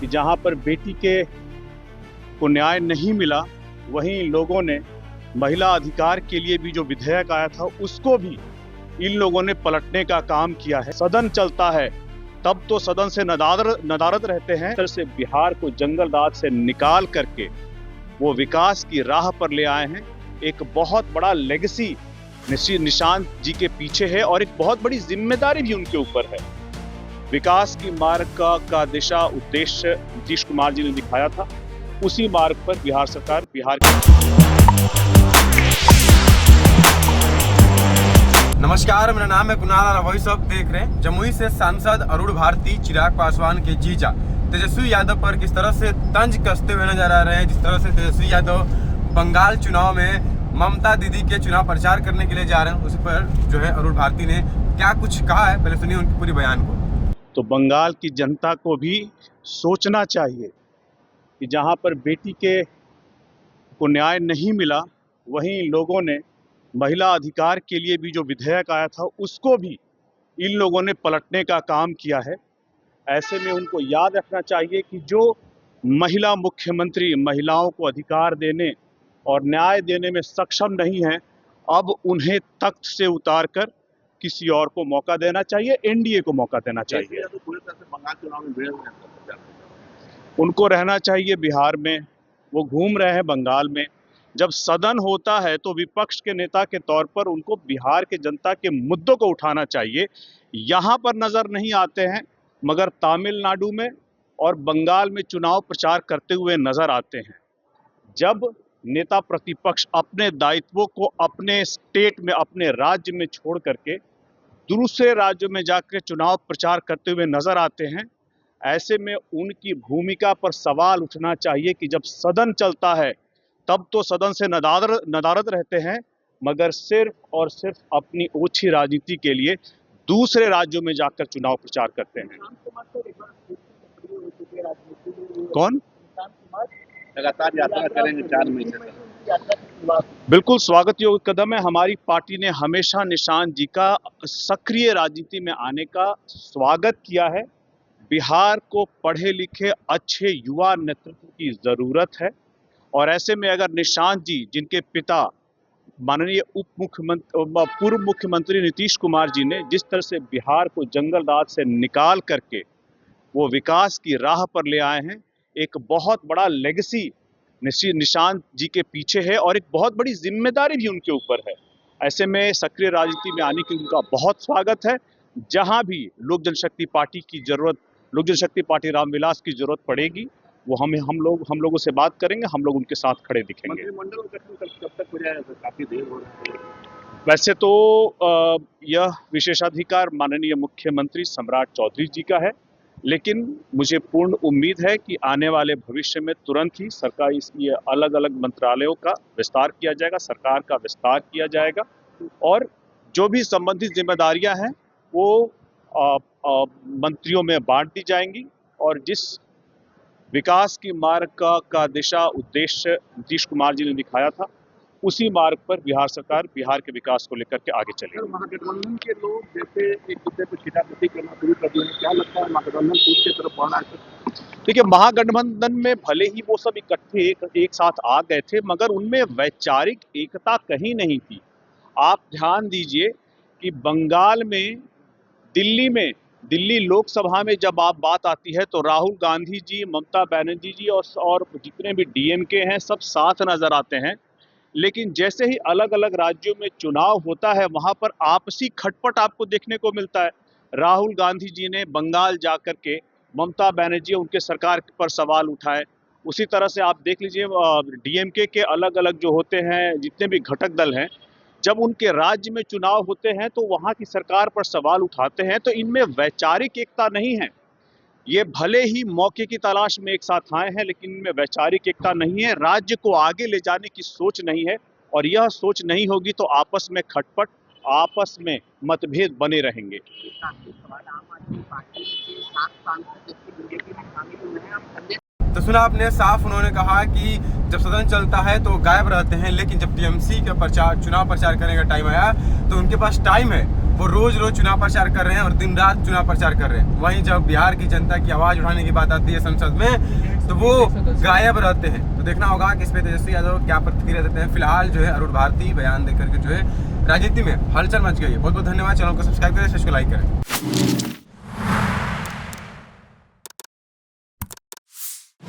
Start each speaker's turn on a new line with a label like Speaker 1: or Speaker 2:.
Speaker 1: कि जहां पर बेटी के को न्याय नहीं मिला, वहीं लोगों ने महिला अधिकार के लिए भी जो विधेयक आया था उसको भी इन लोगों ने पलटने का काम किया है। सदन चलता है तब तो सदन से नदारद रहते हैं। इधर से बिहार को जंगल राज से निकाल करके वो विकास की राह पर ले आए हैं। एक बहुत बड़ा लेगेसी निशांत जी के पीछे है और एक बहुत बड़ी जिम्मेदारी भी उनके ऊपर है। विकास की मार्ग का दिशा उद्देश्य नीतीश कुमार जी ने दिखाया था, उसी मार्ग पर बिहार सरकार
Speaker 2: नमस्कार, मेरा नाम है कुणाल और वही सब देख रहे हैं। जमुई से सांसद अरुण भारती चिराग पासवान के जीजा तेजस्वी यादव पर किस तरह से तंज कसते हुए नजर आ रहे हैं। जिस तरह से तेजस्वी यादव बंगाल चुनाव में ममता दीदी के चुनाव प्रचार करने के लिए जा रहे हैं, उस पर जो है अरुण भारती ने क्या कुछ कहा है, पहले सुनिए उनकी पूरी बयान को।
Speaker 1: तो बंगाल की जनता को भी सोचना चाहिए कि जहां पर बेटी को न्याय नहीं मिला, वहीं लोगों ने महिला अधिकार के लिए भी जो विधेयक आया था उसको भी इन लोगों ने पलटने का काम किया है। ऐसे में उनको याद रखना चाहिए कि जो महिला मुख्यमंत्री महिलाओं को अधिकार देने और न्याय देने में सक्षम नहीं है, अब उन्हें तख्त से उतारकर किसी और को मौका देना चाहिए, एनडीए को मौका देना चाहिए। उनको रहना चाहिए बिहार में, वो घूम रहे हैं बंगाल में। जब सदन होता है तो विपक्ष के नेता के तौर पर उनको बिहार के जनता के मुद्दों को उठाना चाहिए। यहाँ पर नजर नहीं आते हैं, मगर तमिलनाडु में और बंगाल में चुनाव प्रचार करते हुए नजर आते हैं। जब नेता प्रतिपक्ष अपने दायित्वों को अपने स्टेट में, अपने राज्य में छोड़ करके दूसरे राज्यों में जाकर चुनाव प्रचार करते हुए नजर आते हैं, ऐसे में उनकी भूमिका पर सवाल उठना चाहिए कि जब सदन चलता है तब तो सदन से नदारद रहते हैं, मगर सिर्फ और सिर्फ अपनी ओछी राजनीति के लिए दूसरे राज्यों में जाकर चुनाव प्रचार करते हैं। कौन?
Speaker 3: लगातार यात्रा करेंगे 4 मई से।
Speaker 1: बिल्कुल स्वागत योग्य कदम है। हमारी पार्टी ने हमेशा निशांत जी का सक्रिय राजनीति में आने का स्वागत किया है। बिहार को पढ़े लिखे अच्छे युवा नेतृत्व की जरूरत है और ऐसे में अगर निशांत जी, जिनके पिता माननीय पूर्व मुख्यमंत्री नीतीश कुमार जी ने जिस तरह से बिहार को जंगल राज से निकाल करके वो विकास की राह पर ले आए हैं, एक बहुत बड़ा लेगेसी निशांत जी के पीछे है और एक बहुत बड़ी जिम्मेदारी भी उनके ऊपर है। ऐसे में सक्रिय राजनीति में आने की उनका बहुत स्वागत है। जहां भी लोक जनशक्ति पार्टी की जरूरत, लोक जनशक्ति पार्टी रामविलास की जरूरत पड़ेगी, वो हम लोगों से बात करेंगे, हम लोग उनके साथ खड़े दिखेंगे।
Speaker 3: मंत्रिमंडल गठन कब तक हो जाएगा? काफी देर हो रहा है।
Speaker 1: वैसे तो यह विशेषाधिकार माननीय मुख्यमंत्री सम्राट चौधरी जी का है, लेकिन मुझे पूर्ण उम्मीद है कि आने वाले भविष्य में तुरंत ही सरकार इसकी अलग अलग मंत्रालयों का विस्तार किया जाएगा, सरकार का विस्तार किया जाएगा और जो भी संबंधित जिम्मेदारियां हैं वो मंत्रियों में बांट दी जाएंगी और जिस विकास की मार्ग का दिशा उद्देश्य नीतीश कुमार जी ने दिखाया था, उसी मार्ग पर बिहार सरकार बिहार के विकास को लेकर के आगे चलेगी।
Speaker 3: महागठबंधन के लोग जैसे एक दूसरे को छीटाछीटी करना शुरू कर दिए, क्या लगता है महागठबंधन टूट की तरफ बढ़ना है?
Speaker 1: देखिए, महागठबंधन में भले ही वो सब इकट्ठे एक साथ आ गए थे, मगर उनमें वैचारिक एकता कहीं नहीं थी। आप ध्यान दीजिए कि बंगाल में, दिल्ली लोकसभा में जब आप बात आती है तो राहुल गांधी जी, ममता बनर्जी जी और जितने भी डीएमके हैं सब साथ नजर आते हैं। लेकिन जैसे ही अलग अलग राज्यों में चुनाव होता है, वहां पर आपसी खटपट आपको देखने को मिलता है। राहुल गांधी जी ने बंगाल जाकर के ममता बनर्जी उनके सरकार पर सवाल उठाए। उसी तरह से आप देख लीजिए डीएमके के अलग अलग जो होते हैं, जितने भी घटक दल हैं, जब उनके राज्य में चुनाव होते हैं तो वहां की सरकार पर सवाल उठाते हैं। तो इनमें वैचारिक एकता नहीं है। ये भले ही मौके की तलाश में एक साथ आए हैं, लेकिन इनमें वैचारिक एकता नहीं है। राज्य को आगे ले जाने की सोच नहीं है और यह सोच नहीं होगी तो आपस में खटपट, आपस में मतभेद बने रहेंगे।
Speaker 2: तो सुना आपने, साफ उन्होंने कहा कि जब सदन चलता है तो गायब रहते हैं, लेकिन जब टीएमसी का चुनाव प्रचार करने का टाइम आया तो उनके पास टाइम है वो रोज रोज चुनाव प्रचार कर रहे हैं और दिन रात चुनाव प्रचार कर रहे हैं। वहीं जब बिहार की जनता की आवाज उठाने की बात आती है संसद में तो वो गायब रहते हैं। तो देखना होगा कि इस पे तेजस्वी यादव क्या प्रतिक्रिया देते हैं। फिलहाल जो है अरुण भारती बयान देकर के जो है राजनीति में हलचल मच गई है। बहुत बहुत धन्यवाद। चैनल को सब्सक्राइब करें, इसको लाइक करें।